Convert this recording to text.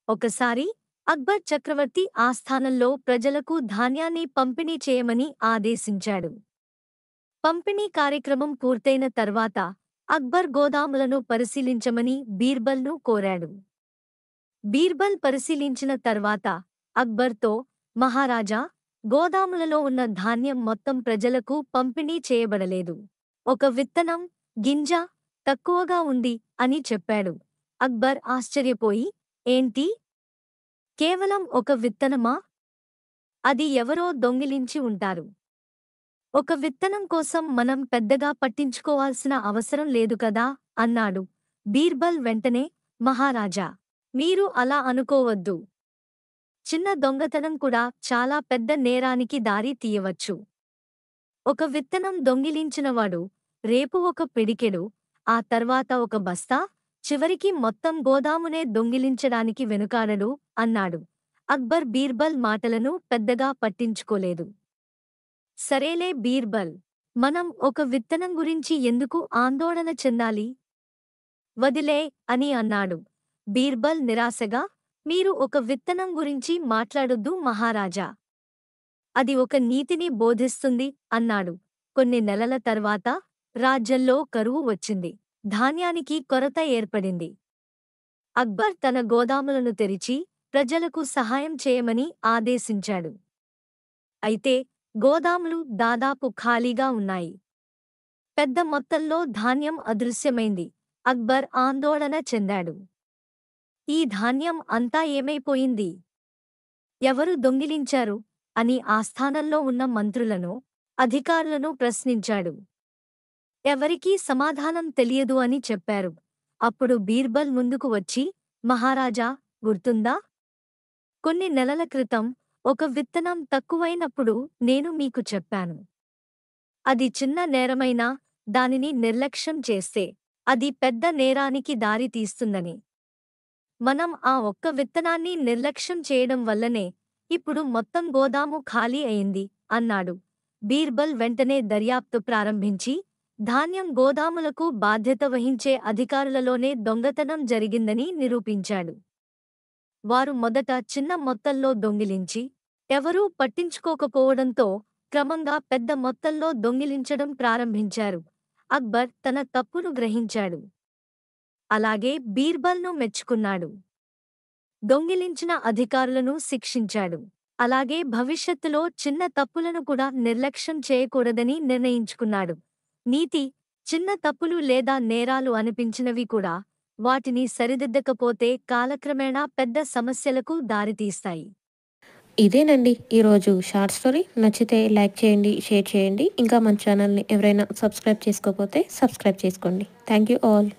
ఒకసారి అక్బర్ చక్రవర్తి ఆస్థానంలో ప్రజలకు ధాన్యాన్ని పంపిణీ చేయమని ఆదేశించాడు. పంపిణీ కార్యక్రమం పూర్తయిన తర్వాత అక్బర్ గోదాములను పరిశీలించమని బీర్బల్ను కోరాడు. బీర్బల్ పరిశీలించిన తర్వాత అక్బర్తో, మహారాజా, గోదాములలో ఉన్న ధాన్యం మొత్తం ప్రజలకు పంపిణీ చేయబడలేదు. ఒక విత్తనం, గింజ తక్కువగా ఉంది అని చెప్పాడు. అక్బర్ ఆశ్చర్యపోయి, ఏంటి? కేవలం ఒక విత్తనమా? అది ఎవరో దొంగిలించి ఉంటారు. ఒక విత్తనం కోసం మనం పెద్దగా పట్టించుకోవాల్సిన అవసరం లేదు కదా అన్నాడు. బీర్బల్ వెంటనే, మహారాజా, మీరు అలా అనుకోవద్దు. చిన్న దొంగతనం కూడా చాలా పెద్ద నేరానికి దారి తీయవచ్చు. ఒక విత్తనం దొంగిలించినవాడు రేపు ఒక పిడికెడు, ఆ తర్వాత ఒక బస్తా, చివరికి మొత్తం గోదామునే దొంగిలించడానికి వెనుకాడడు అన్నాడు. అక్బర్ బీర్బల్ మాటలను పెద్దగా పట్టించుకోలేదు. సరేలే బీర్బల్, మనం ఒక విత్తనం గురించి ఎందుకు ఆందోళన చెందాలి? వదిలే అని అన్నాడు. బీర్బల్ నిరాశగా, మీరు ఒక విత్తనం గురించి మాట్లాడొద్దు మహారాజా. అది ఒక నీతిని బోధిస్తుంది అన్నాడు. కొన్ని నెలల తర్వాత రాజ్యంలో కరువు వచ్చింది. ధాన్యానికి కొరత ఏర్పడింది. అక్బర్ తన గోదాములను తెరిచి ప్రజలకు సహాయం చేయమని ఆదేశించాడు. అయితే గోదాములు దాదాపు ఖాళీగా ఉన్నాయి. పెద్ద మొత్తంలో ధాన్యం అదృశ్యమైంది. అక్బర్ ఆందోళన చెందాడు. ఈ ధాన్యం అంతా ఏమైపోయింది? ఎవరు దొంగిలించారు అని ఆస్థానంలో ఉన్న మంత్రులను, అధికారులను ప్రశ్నించాడు. ఎవరికీ సమాధానం తెలియదు అని చెప్పారు. అప్పుడు బీర్బల్ ముందుకు వచ్చి, మహారాజా, గుర్తుందా? కొన్ని నెలల క్రితం ఒక విత్తనం తక్కువైనప్పుడు నేను మీకు చెప్పాను. అది చిన్న నేరమైనా దానిని నిర్లక్ష్యం చేస్తే అది పెద్ద నేరానికి దారి తీస్తుందని. మనం ఆ ఒక్క విత్తనాన్ని నిర్లక్ష్యం చేయడం వల్లనే ఇప్పుడు మొత్తం గోదాము ఖాళీ అయింది అన్నాడు. బీర్బల్ వెంటనే దర్యాప్తు ప్రారంభించి ధాన్యం గోదాములకు బాధ్యత వహించే అధికారులలోనే దొంగతనం జరిగిందని నిరూపించాడు. వారు మొదట చిన్న మొత్తంలో దొంగిలించి ఎవరూ పట్టించుకోకపోవడంతో క్రమంగా పెద్ద మొత్తంలో దొంగిలించడం ప్రారంభించారు. అక్బర్ తన తప్పును గ్రహించాడు. అలాగే బీర్బల్ను మెచ్చుకున్నాడు. దొంగిలించిన అధికారులను శిక్షించాడు. అలాగే భవిష్యత్తులో చిన్న తప్పులను కూడా నిర్లక్ష్యం చేయకూడదని నిర్ణయించుకున్నాడు. నీతి, చిన్న తప్పులు లేదా నేరాలు అనిపించినవి కూడా వాటిని సరిదిద్దకపోతే కాలక్రమేణా పెద్ద సమస్యలకు దారితీస్తాయి. ఇదేనండి ఈరోజు షార్ట్ స్టోరీ. నచ్చితే లైక్ చేయండి, షేర్ చేయండి. ఇంకా మన ఛానల్ని ఎవరైనా సబ్స్క్రైబ్ చేసుకోకపోతే సబ్స్క్రైబ్ చేసుకోండి. Thank you all.